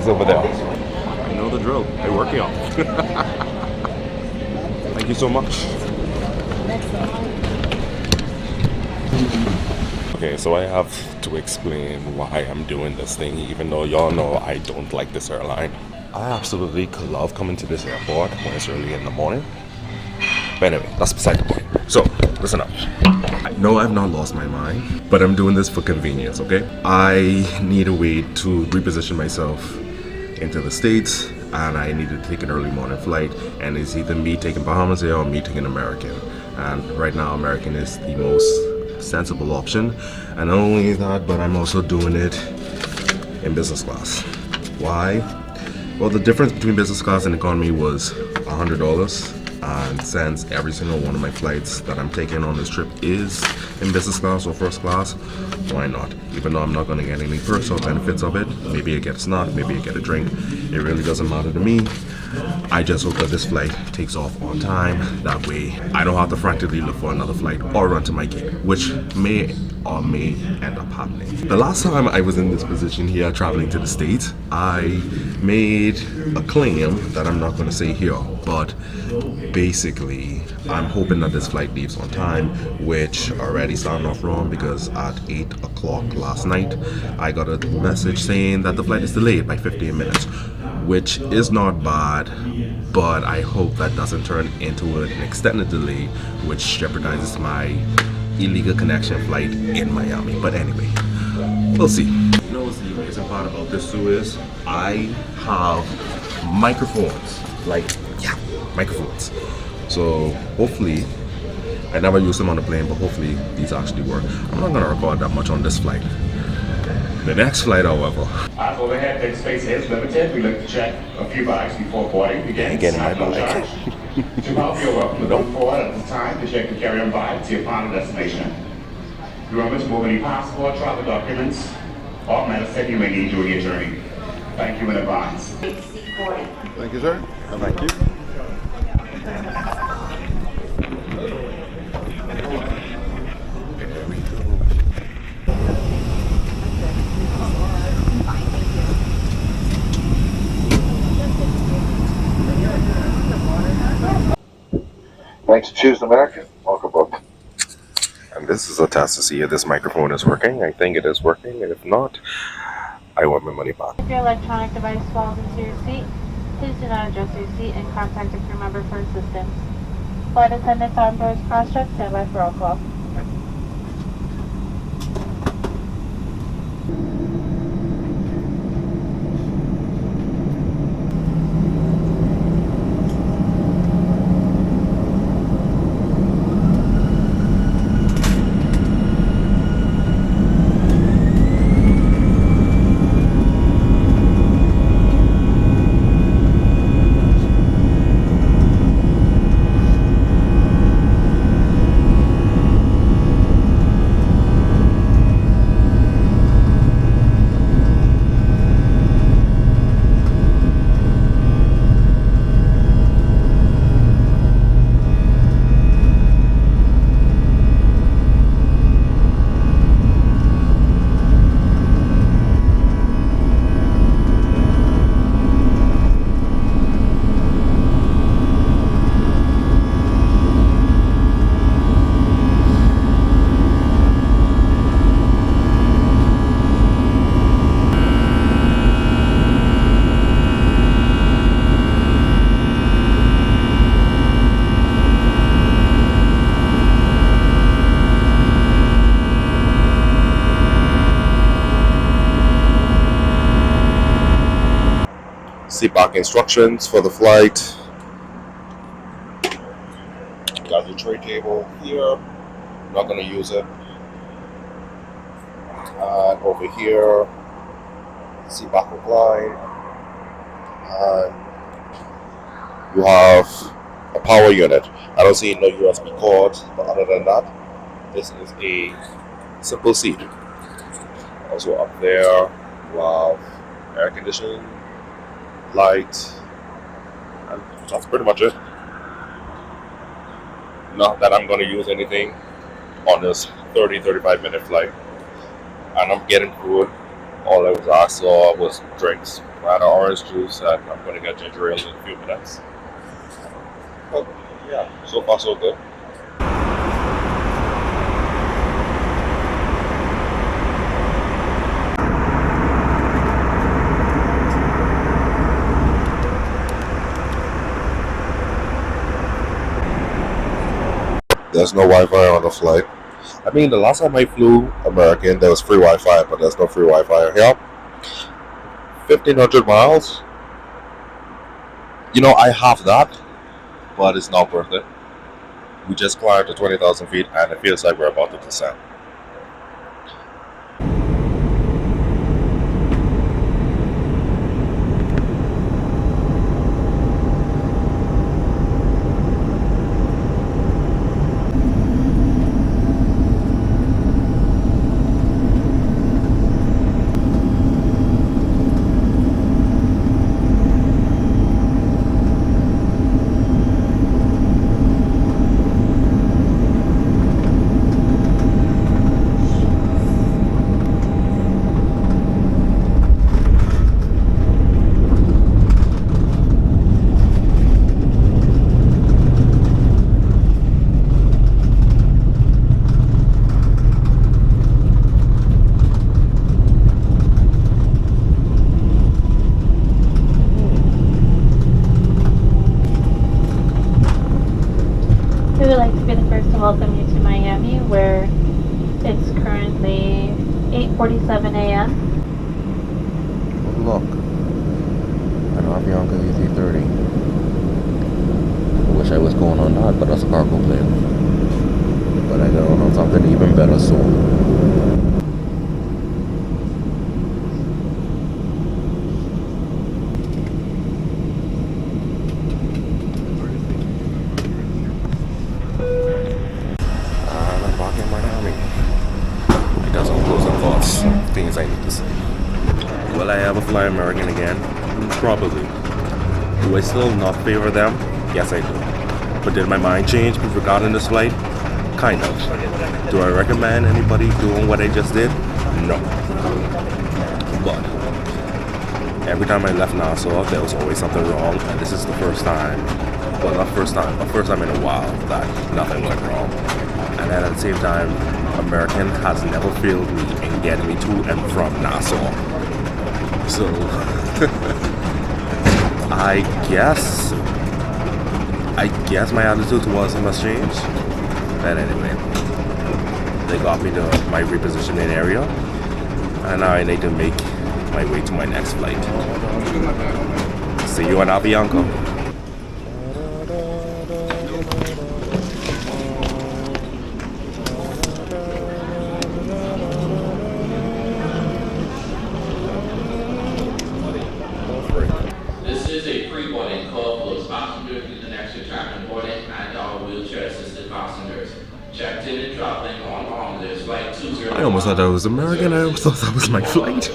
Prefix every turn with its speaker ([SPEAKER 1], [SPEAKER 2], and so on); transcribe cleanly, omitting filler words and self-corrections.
[SPEAKER 1] It's over there. You know the drill. They're working on it. Thank you so much. Okay, so I have to explain why I'm doing this thing, even though y'all know I don't like this airline. I absolutely love coming to this airport when it's early in the morning. But anyway, that's beside the point. So, listen up. No, I've not lost my mind, but I'm doing this for convenience, okay? I need a way to reposition myself into the States, and I need to take an early morning flight, and it's either me taking Bahamas Air or me taking American. And right now, American is the most sensible option. And not only that, but I'm also doing it in business class. Why? Well, the difference between business class and economy was $100. And since every single one of my flights that I'm taking on this trip is in business class or first class, why not? Even though I'm not going to get any perks or benefits of it, maybe I get a snack, maybe I get a drink, it really doesn't matter to me. I just hope that this flight takes off on time. That way I don't have to frantically look for another flight or run to my gate, which may or may end up happening. The last time I was in this position here traveling to the States, I made a claim that I'm not going to say here, but basically I'm hoping that this flight leaves on time, which already started off wrong because at 8 o'clock last night I got a message saying that the flight is delayed by 15 minutes, which is not bad, but I hope that doesn't turn into an extended delay, which jeopardizes my illegal connection flight in Miami. But anyway, we'll see. You know what's the amazing part about this too is I have microphones, microphones. So hopefully, I never use them on the plane, but hopefully these actually work. I'm not gonna record that much on this flight. The next flight, however.
[SPEAKER 2] Overhead deck space is limited. We look to check a few bags before boarding begins.
[SPEAKER 1] Getting my bag.
[SPEAKER 2] To help you, welcome to go forward at this time to check the carry-on bag to your final destination. Remember to move any passport, travel documents, or medicine you may need during your journey. Thank you in advance.
[SPEAKER 3] Thank you, sir.
[SPEAKER 1] Thank you.
[SPEAKER 3] Thanks to Choose American. Welcome aboard.
[SPEAKER 1] And this is a test to see if this microphone is working. I think it is working, and if not, I want my money back.
[SPEAKER 4] If your electronic device falls into your seat, please do not adjust your seat and contact a crew member for assistance. Flight attendants on board cross-check, stand by for roll call.
[SPEAKER 1] Seat back instructions for the flight. Got the tray table here. I'm not going to use it. And over here, seat back recline. And you have a power unit. I don't see no USB cords, but other than that, this is a simple seat. Also up there, you have air conditioning, light, and that's pretty much it. Not that I'm going to use anything on this 30-35 minute flight, and I'm getting food. All I was asked for was drinks, We're out of orange juice, and I'm going to get ginger ale in a few minutes. But yeah, so far so good. There's no Wi-Fi on the flight. I mean, the last time I flew American, there was free Wi-Fi, but there's no free Wi-Fi here. 1,500 miles. You know, I have that, but it's not worth it. We just climbed to 20,000 feet, and it feels like we're about to descend.
[SPEAKER 4] We would like to be the first to welcome you to Miami, where it's currently 8:47 a.m.
[SPEAKER 1] Look, an Avianca A330. I wish I was going on that, but that's a cargo plane. But I got on something even better soon. I'm back in Miami. It doesn't close up thoughts, things I need to say. Will I ever fly American again? Probably. Do I still not favor them? Yes, I do. But did my mind change regarding this flight? Kind of. Do I recommend anybody doing what I just did? No. But every time I left Nassau, there was always something wrong, and this is the first time, well, not first time, but first time in a while that nothing went wrong. And then at the same time, American has never failed me in getting me to and from Nassau. So, I guess my attitude towards them has changed. But anyway, they got me to my repositioning area, and now I need to make my way to my next flight. See you on Avianca.
[SPEAKER 5] This is a pre-boarding call for those passengers using extra traffic boarding and our wheelchair-assisted passengers. Checked in and traveling on this flight 20.
[SPEAKER 1] I almost thought that was American. I almost thought that was my flight.